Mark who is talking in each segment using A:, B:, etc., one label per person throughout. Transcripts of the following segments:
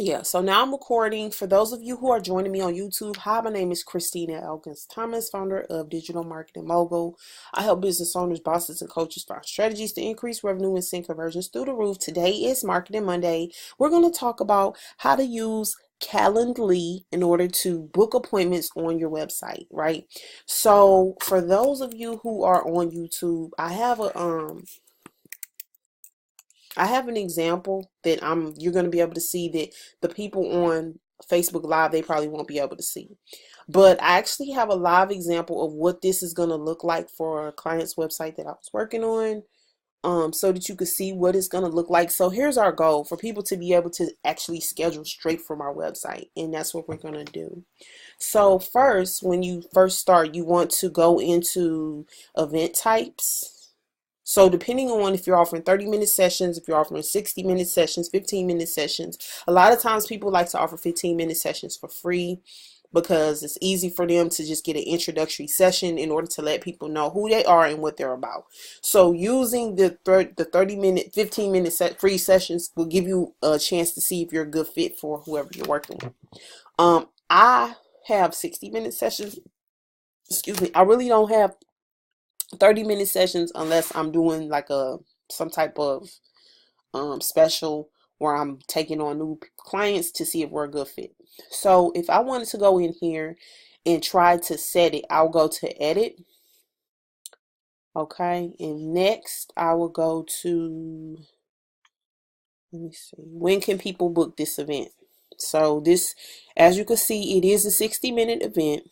A: Yeah, so now I'm recording. For those of you who are joining me on YouTube, hi, my name is Christina Elkins Thomas, founder of Digital Marketing Mogul. I help business owners, bosses, and coaches find strategies to increase revenue and send conversions through the roof. Today is Marketing Monday. We're going to talk about how to use Calendly in order to book appointments on your website, right? So for those of you who are on YouTube, I have an example that you're going to be able to see that the people on Facebook Live, they probably won't be able to see. But I actually have a live example of what this is going to look like for a client's website that I was working on, so that you can see what it's going to look like. So here's our goal: for people to be able to actually schedule straight from our website, and that's what we're going to do. So first, when you first start, you want to go into event types. So depending on if you're offering 30-minute sessions, if you're offering 60-minute sessions, 15-minute sessions, a lot of times people like to offer 15-minute sessions for free because it's easy for them to just get an introductory session in order to let people know who they are and what they're about. So using the 30-minute, 15-minute free sessions will give you a chance to see if you're a good fit for whoever you're working with. I have 60-minute sessions. Excuse me. I really don't have 30-minute sessions unless I'm doing like some type of special where I'm taking on new clients to see if we're a good fit. So if I wanted to go in here and try to set it, I'll go to edit. Okay, and next I will go to, let me see, when can people book this event? So this, as you can see, it is a 60-minute event.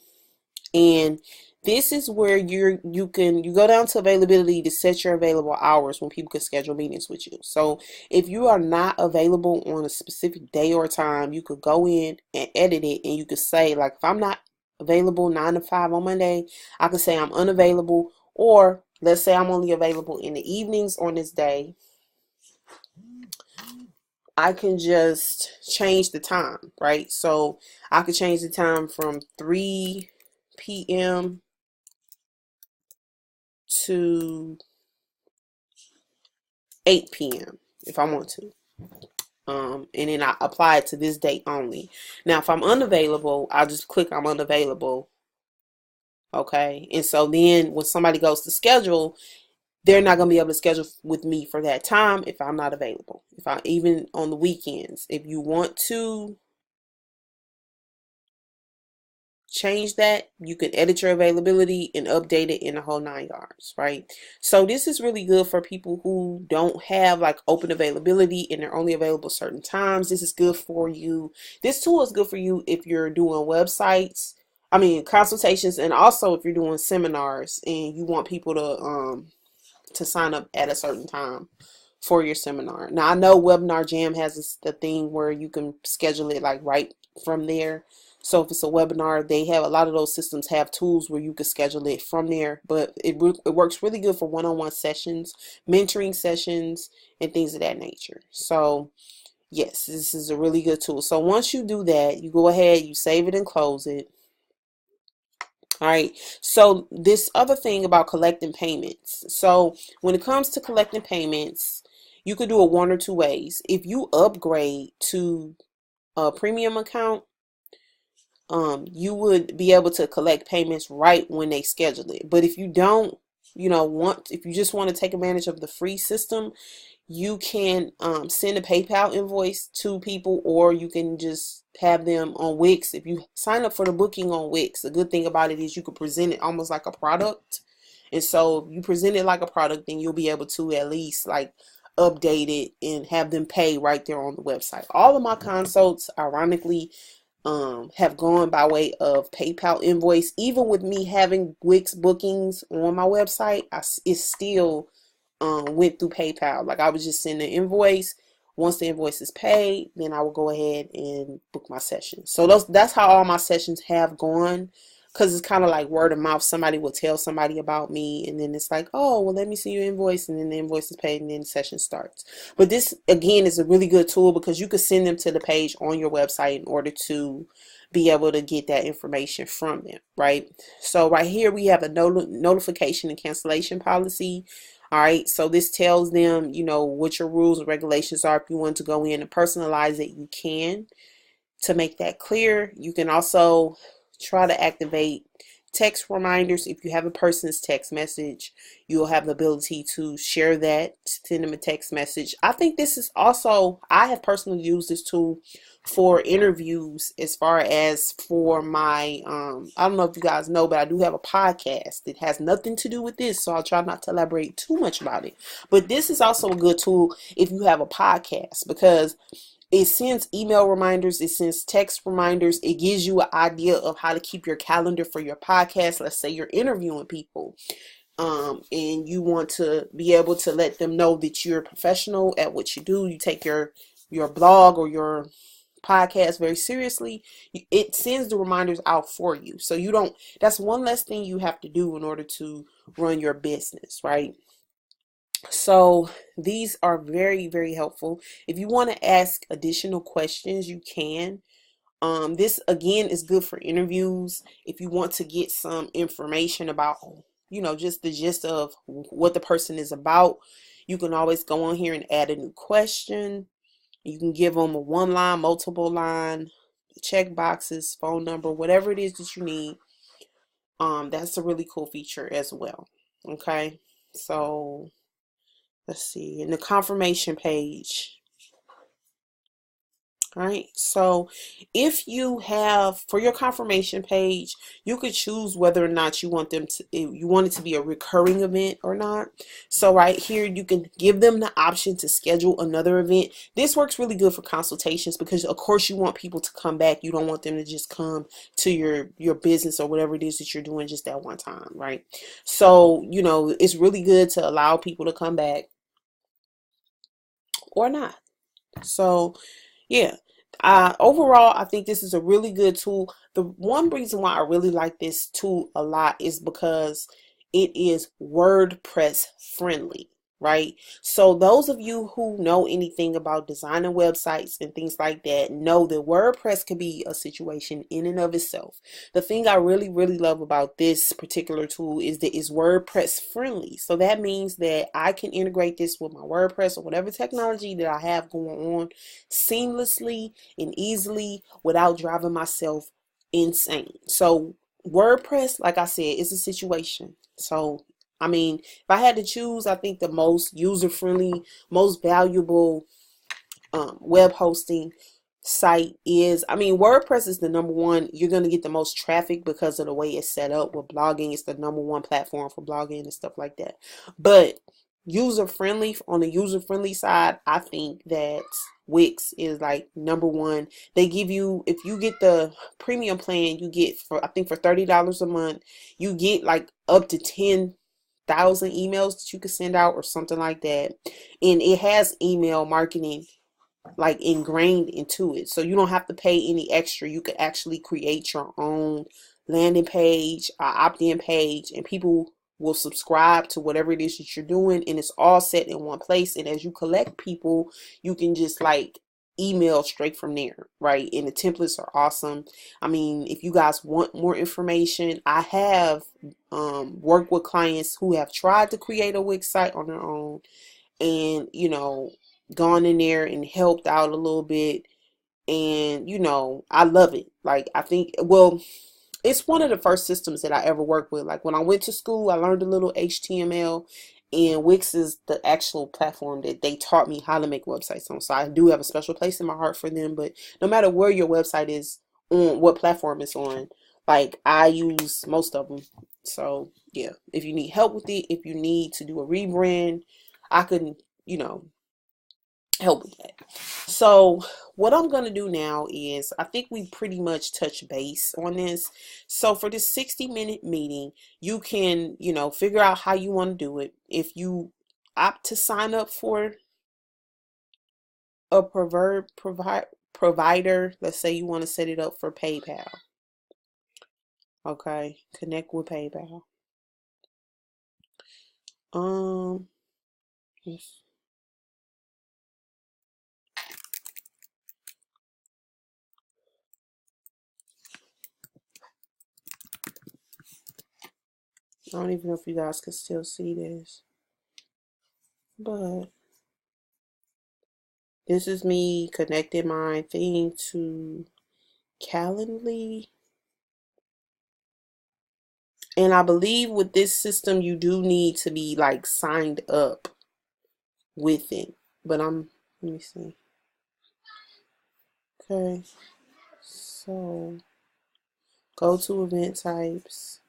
A: And this is where you go down to availability to set your available hours when people can schedule meetings with you. So if you are not available on a specific day or time, you could go in and edit it, and you could say, like, if I'm not available 9 to 5 on Monday, I could say I'm unavailable, or let's say I'm only available in the evenings on this day. I can just change the time, right? So I could change the time from 3 p.m. to 8 p.m. if I want to. And then I apply it to this date only. Now, if I'm unavailable, I'll just click I'm unavailable. Okay. And so then when somebody goes to schedule, they're not going to be able to schedule with me for that time if I'm not available. If I, even on the weekends, if you want to change that, you can edit your availability and update it in the whole 9 yards, right? So this is really good for people who don't have like open availability and they're only available certain times. This is good for you. This tool is good for you if you're doing websites, consultations, and also if you're doing seminars and you want people to sign up at a certain time for your seminar. Now, I know Webinar Jam has a thing where you can schedule it like right from there. So if it's a webinar, they have a lot of those systems have tools where you can schedule it from there. But it works really good for one-on-one sessions, mentoring sessions, and things of that nature. So yes, this is a really good tool. So once you do that, you go ahead, you save it and close it. All right. So this other thing about collecting payments. So when it comes to collecting payments, you could do it one or two ways. If you upgrade to a premium account, you would be able to collect payments right when they schedule it. But if you don't, if you just want to take advantage of the free system, you can send a PayPal invoice to people, or you can just have them on Wix. If you sign up for the booking on Wix, the good thing about it is you could present it almost like a product. And so if you present it like a product, then you'll be able to at least like update it and have them pay right there on the website. All of my consults, ironically, have gone by way of PayPal invoice. Even with me having Wix bookings on my website, it still went through PayPal. Like, I would just send an invoice. Once the invoice is paid, then I will go ahead and book my session. So that's how all my sessions have gone, because it's kind of like word of mouth. Somebody will tell somebody about me, and then it's like, oh, well, let me see your invoice, and then the invoice is paid, and then the session starts. But this, again, is a really good tool because you could send them to the page on your website in order to be able to get that information from them, right? So right here we have a notification and cancellation policy. All right, so this tells them, you know, what your rules and regulations are. If you want to go in and personalize it, you can to make that clear. You can also try to activate text reminders. If you have a person's text message, you'll have the ability to share that, send them a text message. I think this is also, I have personally used this tool for interviews as far as for my, I don't know if you guys know, but I do have a podcast. It has nothing to do with this, so I'll try not to elaborate too much about it. But this is also a good tool if you have a podcast, because it sends email reminders, it sends text reminders, it gives you an idea of how to keep your calendar for your podcast. Let's say you're interviewing people, and you want to be able to let them know that you're a professional at what you do. You take your blog or your podcast very seriously. It sends the reminders out for you, so you don't. That's one less thing you have to do in order to run your business, right? So these are very, very helpful. If you want to ask additional questions, you can. This again is good for interviews. If you want to get some information about, you know, just the gist of what the person is about, you can always go on here and add a new question. You can give them a one line, multiple line, check boxes, phone number, whatever it is that you need. That's a really cool feature as well. Okay, so let's see, in the confirmation page. All right, so if you have, for your confirmation page, you could choose whether or not you want them to, you want it to be a recurring event or not. So right here, you can give them the option to schedule another event. This works really good for consultations because of course you want people to come back. You don't want them to just come to your business or whatever it is that you're doing just that one time, right? So, you know, it's really good to allow people to come back or not. So yeah. Overall, I think this is a really good tool. The one reason why I really like this tool a lot is because it is WordPress friendly, right? So those of you who know anything about designing websites and things like that know that WordPress can be a situation in and of itself. The thing I really, really love about this particular tool is that it's WordPress friendly. So that means that I can integrate this with my WordPress or whatever technology that I have going on seamlessly and easily without driving myself insane. So WordPress, like I said, is a situation. So I mean, if I had to choose, I think the most user-friendly, most valuable web hosting site is, I mean, WordPress is the number one. You're going to get the most traffic because of the way it's set up with blogging. It's the number one platform for blogging and stuff like that. But user friendly, on the user friendly side, I think that Wix is like number one. They give you, if you get the premium plan, you get, for I think for $30 a month, you get like up to 10,000 emails that you can send out or something like that. And it has email marketing like ingrained into it, so you don't have to pay any extra. You could actually create your own landing page, opt-in page, and people will subscribe to whatever it is that you're doing, and it's all set in one place. And as you collect people, you can just like email straight from there, right? And the templates are awesome. I mean, if you guys want more information, I have worked with clients who have tried to create a Wix site on their own, and you know, gone in there and helped out a little bit. And you know, I love it. Like, I think, well, it's one of the first systems that I ever worked with. Like when I went to school, I learned a little HTML, and Wix is the actual platform that they taught me how to make websites on. So I do have a special place in my heart for them. But no matter where your website is, on what platform it's on, like I use most of them. So yeah, if you need help with it, if you need to do a rebrand, I can, you know, help with that. So what I'm going to do now is, I think we pretty much touch base on this. So for this 60-minute meeting, you can, you know, figure out how you want to do it. If you opt to sign up for a provider, let's say you want to set it up for PayPal. Okay, connect with PayPal. Yes. I don't even know if you guys can still see this. But this is me connecting my thing to Calendly. And I believe with this system, you do need to be like signed up with it. But let me see. Okay, so go to event types.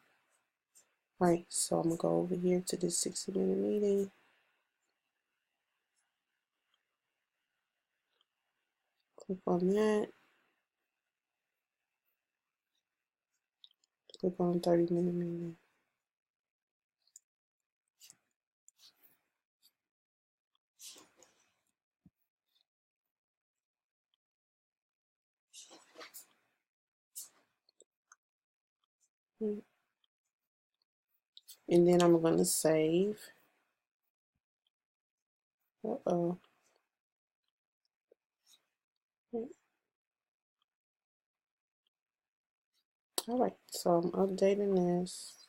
A: Right, so I'm gonna go over here to this 60-minute meeting. Click on that. Click on 30-minute meeting. And then I'm gonna save. Uh-oh. All right, so I'm updating this.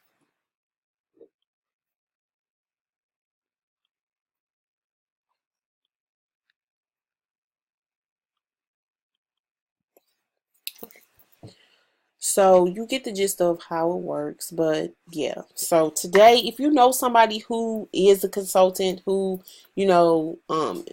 A: So you get the gist of how it works, but yeah. So today, if you know somebody who is a consultant, who,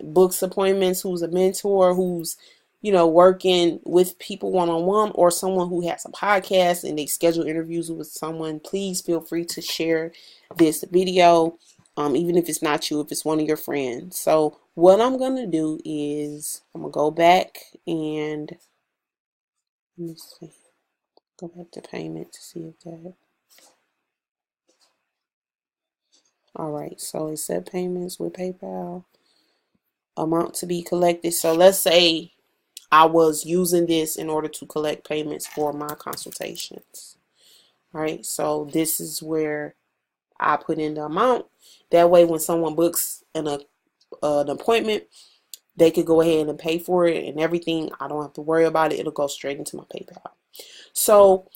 A: books appointments, who's a mentor, who's, working with people one-on-one, or someone who has a podcast and they schedule interviews with someone, please feel free to share this video. Even if it's not you, if it's one of your friends. So what I'm gonna do is I'm gonna go back and let me see. Go back to payment to see if that. All right, so it said payments with PayPal. Amount to be collected. So let's say I was using this in order to collect payments for my consultations. All right, so this is where I put in the amount. That way, when someone books an appointment, they could go ahead and pay for it and everything. I don't have to worry about it. It'll go straight into my PayPal. So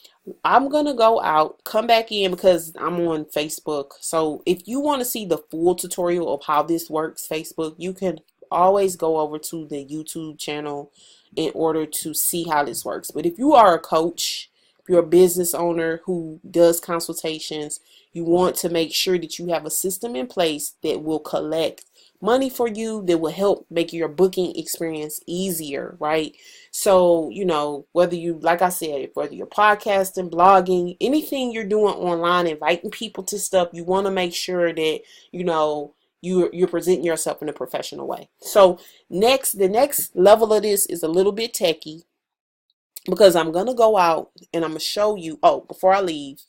A: I'm going to go out, come back in because I'm on Facebook. So if you want to see the full tutorial of how this works, Facebook, you can always go over to the YouTube channel in order to see how this works. But if you are a coach, if you're a business owner who does consultations, you want to make sure that you have a system in place that will collect money for you, that will help make your booking experience easier, right? So, whether you, like I said, whether you're podcasting, blogging, anything you're doing online, inviting people to stuff, you want to make sure that, you're presenting yourself in a professional way. So the next level of this is a little bit techie because I'm going to go out and I'm going to show you, before I leave,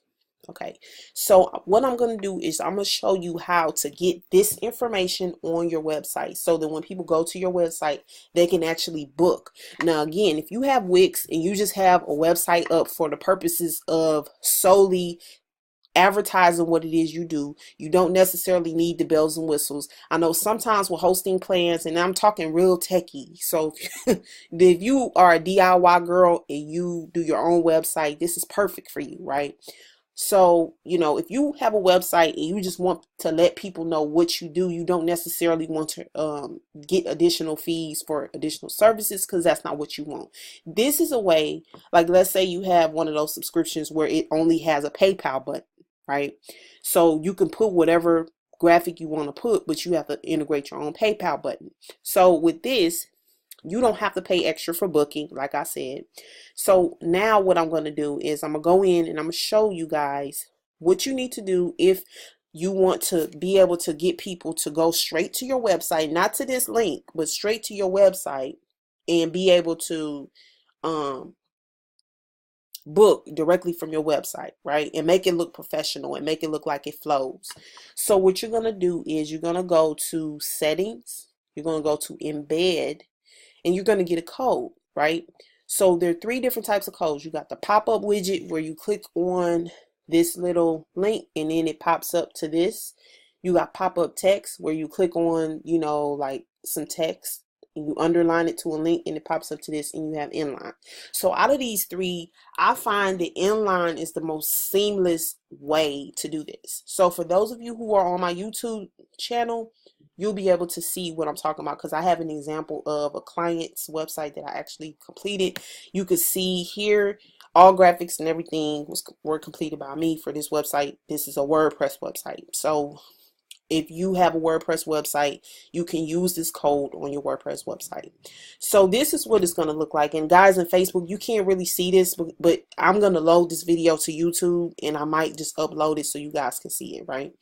A: okay, so what I'm going to do is I'm going to show you how to get this information on your website so that when people go to your website, they can actually book. Now, again, if you have Wix and you just have a website up for the purposes of solely advertising what it is you do, you don't necessarily need the bells and whistles. I know sometimes with hosting plans, and I'm talking real techie, so if you are a DIY girl and you do your own website, this is perfect for you, right? So, if you have a website and you just want to let people know what you do, you don't necessarily want to get additional fees for additional services because that's not what you want. This is a way, like let's say you have one of those subscriptions where it only has a PayPal button, right? So you can put whatever graphic you want to put, but you have to integrate your own PayPal button. So with this, you don't have to pay extra for booking, like I said. So now what I'm going to do is I'm going to go in and I'm going to show you guys what you need to do if you want to be able to get people to go straight to your website, not to this link, but straight to your website and be able to book directly from your website, right? And make it look professional and make it look like it flows. So what you're going to do is you're going to go to settings, you're going to go to embed, and you're going to get a code, right? So there are three different types of codes. You got the pop-up widget where you click on this little link and then it pops up to this. You got pop-up text where you click on, like some text and you underline it to a link and it pops up to this, and you have inline. So out of these three, I find the inline is the most seamless way to do this. So for those of you who are on my YouTube channel, you'll be able to see what I'm talking about, because I have an example of a client's website that I actually completed. You could see here all graphics and everything were completed by me for this website. This is a WordPress website. So if you have a WordPress website, you can use this code on your WordPress website. So this is what it's going to look like. And guys, in Facebook, you can't really see this, but I'm going to load this video to YouTube, and I might just upload it so you guys can see it, right?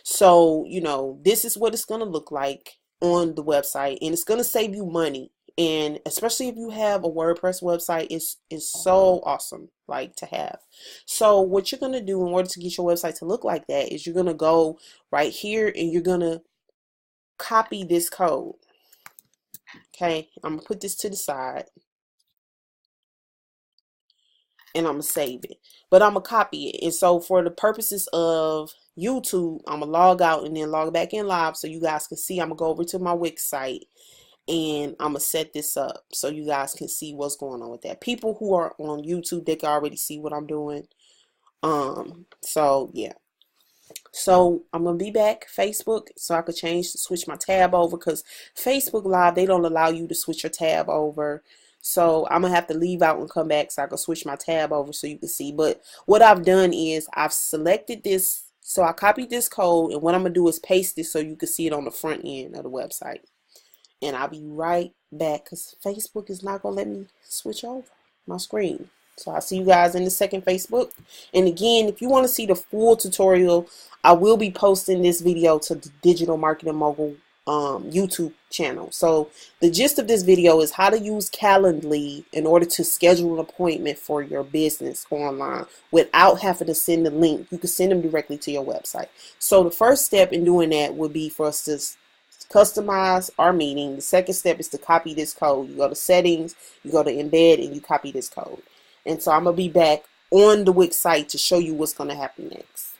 A: So, you know, this is what it's going to look like on the website, and it's going to save you money. And especially if you have a WordPress website, it's so awesome, like, to have. So what you're going to do in order to get your website to look like that is you're going to go right here and you're going to copy this code. Okay, I'm going to put this to the side and I'm going to save it. But I'm going to copy it. And so for the purposes of YouTube, I'm going to log out and then log back in live so you guys can see. I'm going to go over to my Wix site. And I'm going to set this up so you guys can see what's going on with that. People who are on YouTube, they can already see what I'm doing. So yeah. So I'm going to be back Facebook so I could switch my tab over, because Facebook Live, they don't allow you to switch your tab over. So I'm going to have to leave out and come back so I can switch my tab over so you can see. But what I've done is I've selected this. So I copied this code, and what I'm going to do is paste it so you can see it on the front end of the website. And I'll be right back because Facebook is not going to let me switch over my screen. So I'll see you guys in the second, Facebook. And again, if you want to see the full tutorial, I will be posting this video to the Digital Marketing Mogul YouTube channel. So the gist of this video is how to use Calendly in order to schedule an appointment for your business online without having to send the link. You can send them directly to your website. So the first step in doing that would be for us to customize our meeting. The second step is to copy this code. You go to settings, you go to embed, and you copy this code. And so I'm going to be back on the Wix site to show you what's going to happen next.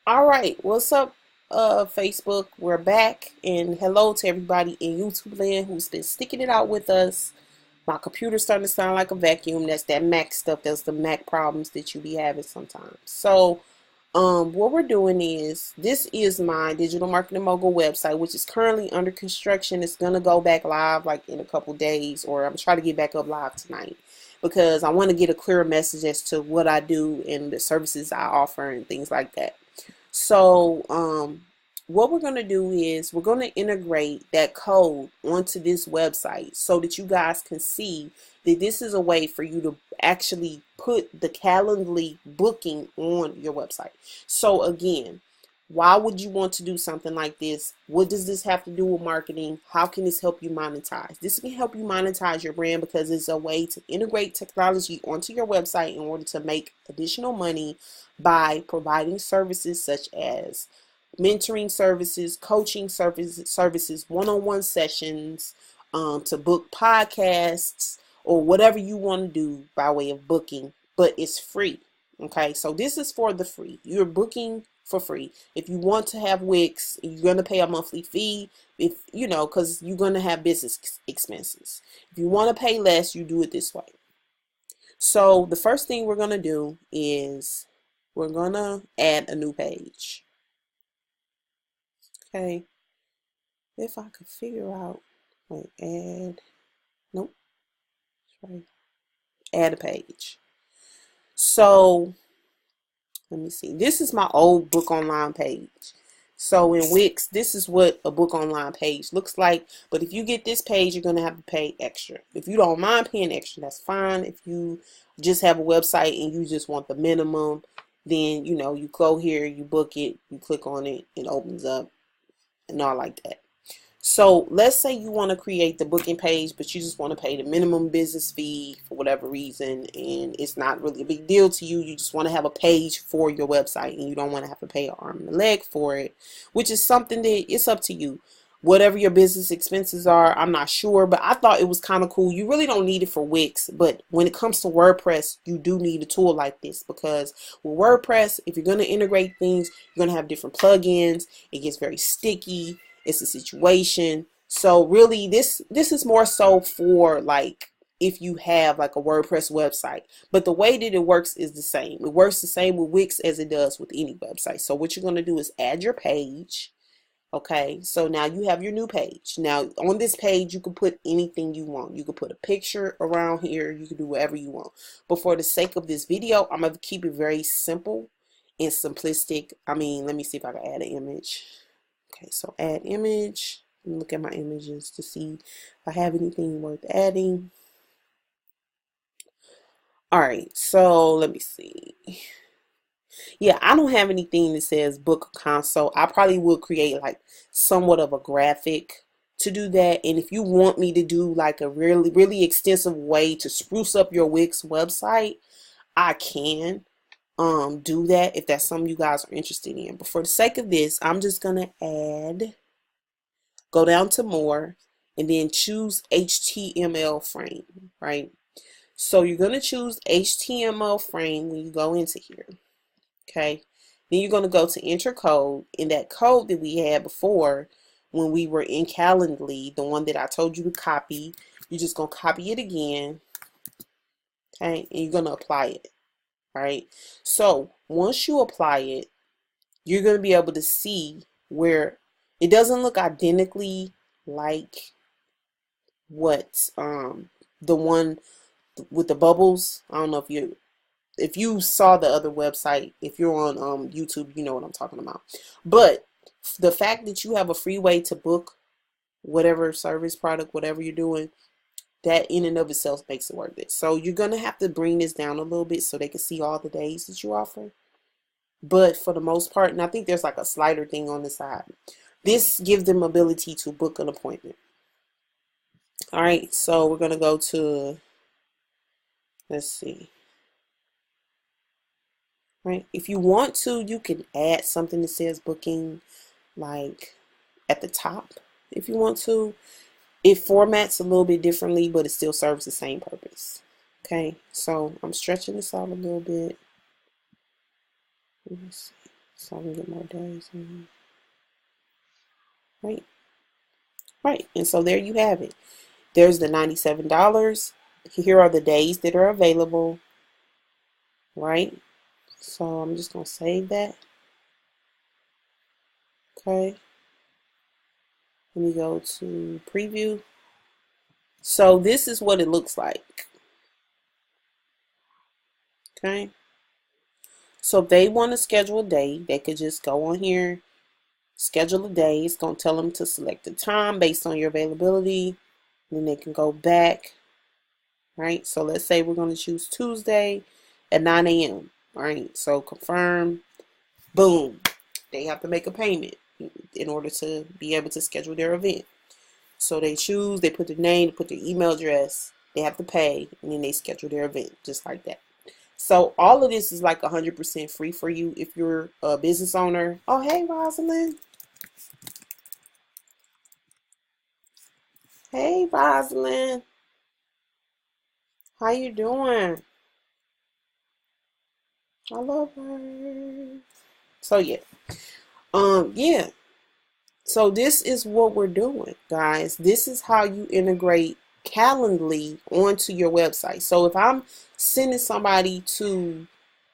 A: All right, what's up, Facebook? We're back, and hello to everybody in YouTube land who's been sticking it out with us. My computer's starting to sound like a vacuum. That's that Mac stuff. That's the Mac problems that you be having sometimes. So, what we're doing is, this is my Digital Marketing Mogul website, which is currently under construction. It's gonna go back live like in a couple days, or I'm trying to get back up live tonight, because I want to get a clearer message as to what I do and the services I offer and things like that. So what we're going to do is we're going to integrate that code onto this website so that you guys can see that this is a way for you to actually put the Calendly booking on your website. So again, why would you want to do something like this? What does this have to do with marketing? How can this help you monetize? This can help you monetize your brand because it's a way to integrate technology onto your website in order to make additional money by providing services such as mentoring services, coaching services, one-on-one sessions, to book podcasts or whatever you want to do by way of booking, but it's free. Okay, so this is for the free. You're booking for free. If you want to have Wix, you're going to pay a monthly fee, if you know, because you're going to have business expenses. If you want to pay less, you do it this way. So the first thing we're going to do is we're going to add a new page. Okay, if I could figure out, wait, nope, right, add a page. So Let me see. This is my old book online page. So in Wix, this is what a book online page looks like. But if you get this page, you're going to have to pay extra. If you don't mind paying extra, that's fine. If you just have a website and you just want the minimum, then, you know, you go here, you book it, you click on it, it opens up and all like that. So let's say you want to create the booking page, but you just want to pay the minimum business fee for whatever reason, and it's not really a big deal to you. You just want to have a page for your website, and you don't want to have to pay an arm and a leg for it, which is something that it's up to you. Whatever your business expenses are, I'm not sure, but I thought it was kind of cool. You really don't need it for Wix, but when it comes to WordPress, you do need a tool like this, because with WordPress, if you're going to integrate things, you're going to have different plugins. It gets very sticky. It's a situation. So really this is more so for like if you have like a WordPress website, but the way that it works is the same. It works the same with Wix as it does with any website. So what you're going to do is add your page. Okay, so now you have your new page. Now on this page you can put anything you want. You can put a picture around here, you can do whatever you want, but for the sake of this video, I'm going to keep it very simple and simplistic. I mean, let me see if I can add an image. Okay, so add image. Look at my images to see if I have anything worth adding. All right, so let me see. Yeah, I don't have anything that says book a console. I probably would create like somewhat of a graphic to do that. And if you want me to do like a really extensive way to spruce up your Wix website, I can do that if that's something you guys are interested in. But for the sake of this, I'm just gonna go down to more, and then choose HTML frame, right? So you're going to choose HTML frame when you go into here, okay? Then you're going to go to enter code, and that code that we had before when we were in Calendly, the one that I told you to copy, you're just going to copy it again, okay? And you're going to apply it, right? So once you apply it, you're going to be able to see where it doesn't look identically like what the one with the bubbles. I don't know if you saw the other website. If you're on YouTube, you know what I'm talking about. But the fact that you have a free way to book whatever service, product, whatever you're doing, that in and of itself makes it worth it. So you're gonna have to bring this down a little bit so they can see all the days that you offer. But for the most part, and I think there's like a slider thing on the side, this gives them ability to book an appointment. All right, so we're gonna go to, let's see. Right, if you want to, you can add something that says booking like at the top if you want to. It formats a little bit differently, but it still serves the same purpose. Okay, so I'm stretching this out a little bit. Let's see, so I can get more days in. Right, and so there you have it. There's the $97. Here are the days that are available, right? So I'm just going to save that. Okay. Let me go to preview. So this is what it looks like. Okay. So if they want to schedule a day, they could just go on here, schedule a day. It's going to tell them to select a time based on your availability. Then they can go back. Right. So let's say we're going to choose Tuesday at 9 a.m. All right. So confirm. Boom. They have to make a payment in order to be able to schedule their event. So they choose, they put their name, they put their email address, they have to pay, and then they schedule their event just like that. So all of this is like 100% free for you if you're a business owner. Oh, hey, Rosalind. Hey, Rosalind. How you doing? I love her. So yeah. Yeah. So this is what we're doing, guys. This is how you integrate Calendly onto your website. So if I'm sending somebody to,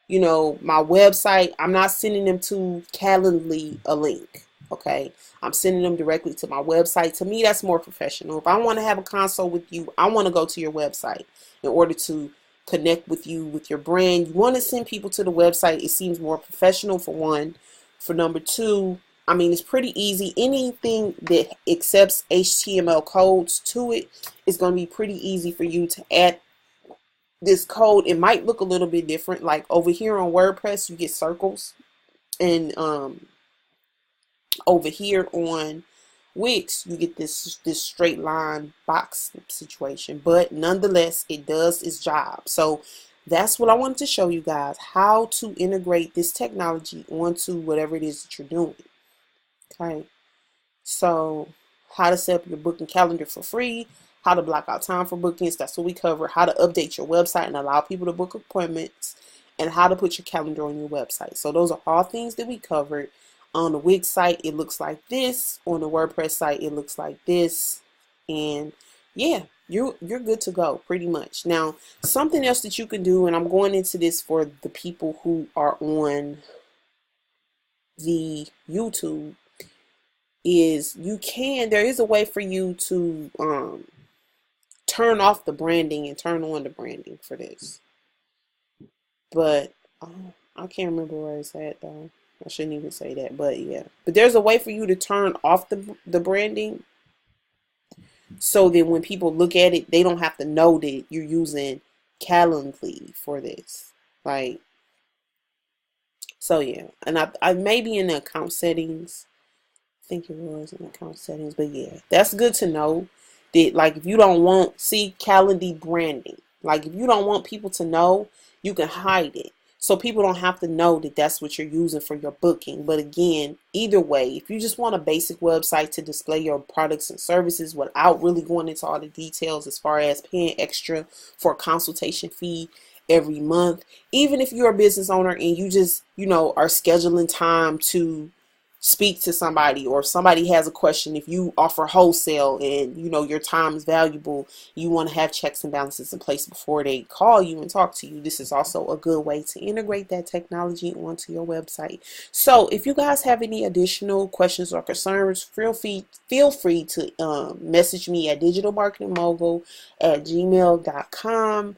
A: you know, my website, I'm not sending them to Calendly a link. Okay, I'm sending them directly to my website. To me, that's more professional. If I want to have a consult with you, I want to go to your website in order to connect with you with your brand. You want to send people to the website. It seems more professional, for one. For number two, I mean, it's pretty easy. Anything that accepts HTML codes to it is going to be pretty easy for you to add this code. It might look a little bit different. Like over here on WordPress, you get circles, and over here on Wix, you get this straight line box situation. But nonetheless, it does its job. So that's what I wanted to show you guys, how to integrate this technology onto whatever it is that you're doing. Okay, so how to set up your booking calendar for free, how to block out time for bookings, that's what we cover, how to update your website and allow people to book appointments, and how to put your calendar on your website. So those are all things that we covered. On the Wix site, it looks like this. On the WordPress site, it looks like this. And yeah, you're good to go pretty much. Now, something else that you can do, and I'm going into this for the people who are on the YouTube, is there is a way for you to turn off the branding and turn on the branding for this. But I can't remember where it's at though. I shouldn't even say that, but yeah. But there's a way for you to turn off the branding, so that when people look at it, they don't have to know that you're using Calendly for this. Like, so yeah. And I may be in the account settings. I think it was in account settings, but yeah, that's good to know that, like, if you don't want, see, Calendly branding, like if you don't want people to know, you can hide it. So people don't have to know that that's what you're using for your booking. But again, either way, if you just want a basic website to display your products and services without really going into all the details as far as paying extra for a consultation fee every month, even if you're a business owner and you just, are scheduling time to speak to somebody, or if somebody has a question, if you offer wholesale and your time is valuable, you want to have checks and balances in place before they call you and talk to you, this is also a good way to integrate that technology onto your website. So if you guys have any additional questions or concerns, feel free to message me at digitalmarketingmogul@gmail.com.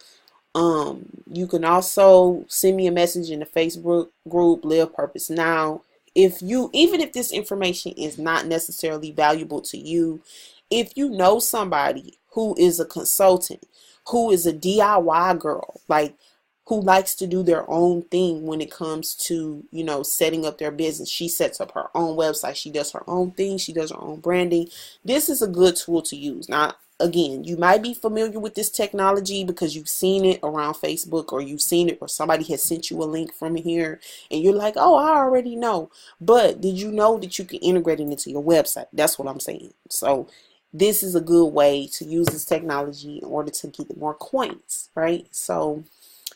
A: You can also send me a message in the Facebook group Live Purpose Now. Even if this information is not necessarily valuable to you, if you know somebody who is a consultant, who is a DIY girl, like who likes to do their own thing when it comes to, setting up their business. She sets up her own website. She does her own thing. She does her own branding. This is a good tool to use. Now, again, you might be familiar with this technology because you've seen it around Facebook, or you've seen it, or somebody has sent you a link from here and you're like, oh, I already know. But did you know that you can integrate it into your website? That's what I'm saying. So this is a good way to use this technology in order to get more coins, right? So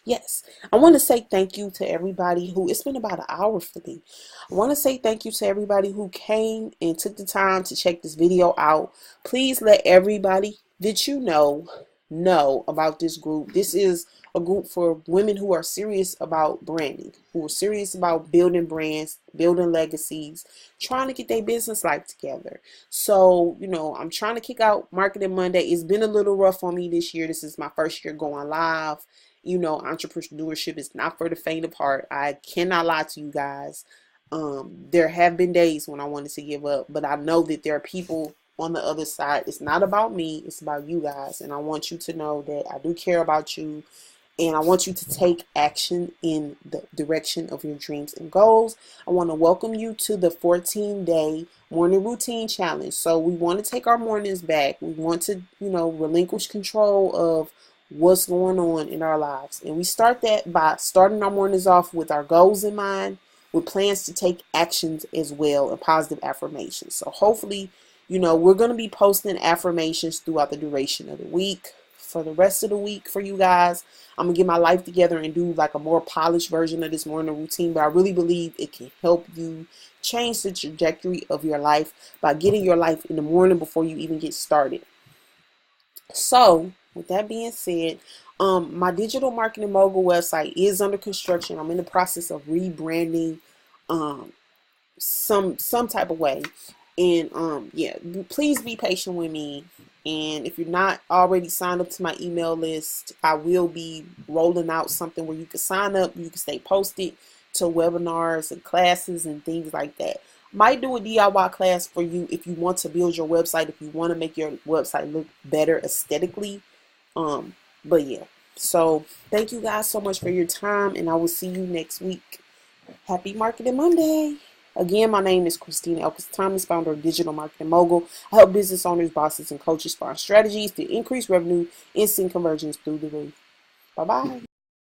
A: yes, I want to say thank you to everybody it's been about an hour for me. I want to say thank you to everybody who came and took the time to check this video out. Please let everybody that you know about this group. This is a group for women who are serious about branding, who are serious about building brands, building legacies, trying to get their business life together. So, I'm trying to kick out Marketing Monday. It's been a little rough on me this year. This is my first year going live. Entrepreneurship is not for the faint of heart. I cannot lie to you guys. There have been days when I wanted to give up, but I know that there are people on the other side. It's not about me, it's about you guys. And I want you to know that I do care about you. And I want you to take action in the direction of your dreams and goals. I want to welcome you to the 14-day morning routine challenge. So we want to take our mornings back. We want to, relinquish control of what's going on in our lives. And we start that by starting our mornings off with our goals in mind, with plans to take actions as well, and positive affirmations. So hopefully, we're going to be posting affirmations throughout the duration of the week. For the rest of the week for you guys, I'm going to get my life together and do like a more polished version of this morning routine. But I really believe it can help you change the trajectory of your life by getting your life in the morning before you even get started. So with that being said, my Digital Marketing Mogul website is under construction. I'm in the process of rebranding some type of way. And yeah, please be patient with me. And if you're not already signed up to my email list, I will be rolling out something where you can sign up, you can stay posted to webinars and classes and things like that. Might do a DIY class for you if you want to build your website, if you want to make your website look better aesthetically. But yeah, so thank you guys so much for your time, and I will see you next week. Happy Marketing Monday. Again, my name is Christina Elkins Thomas, founder of Digital Marketing Mogul. I help business owners, bosses, and coaches find strategies to increase revenue and send conversions through the roof. Bye-bye.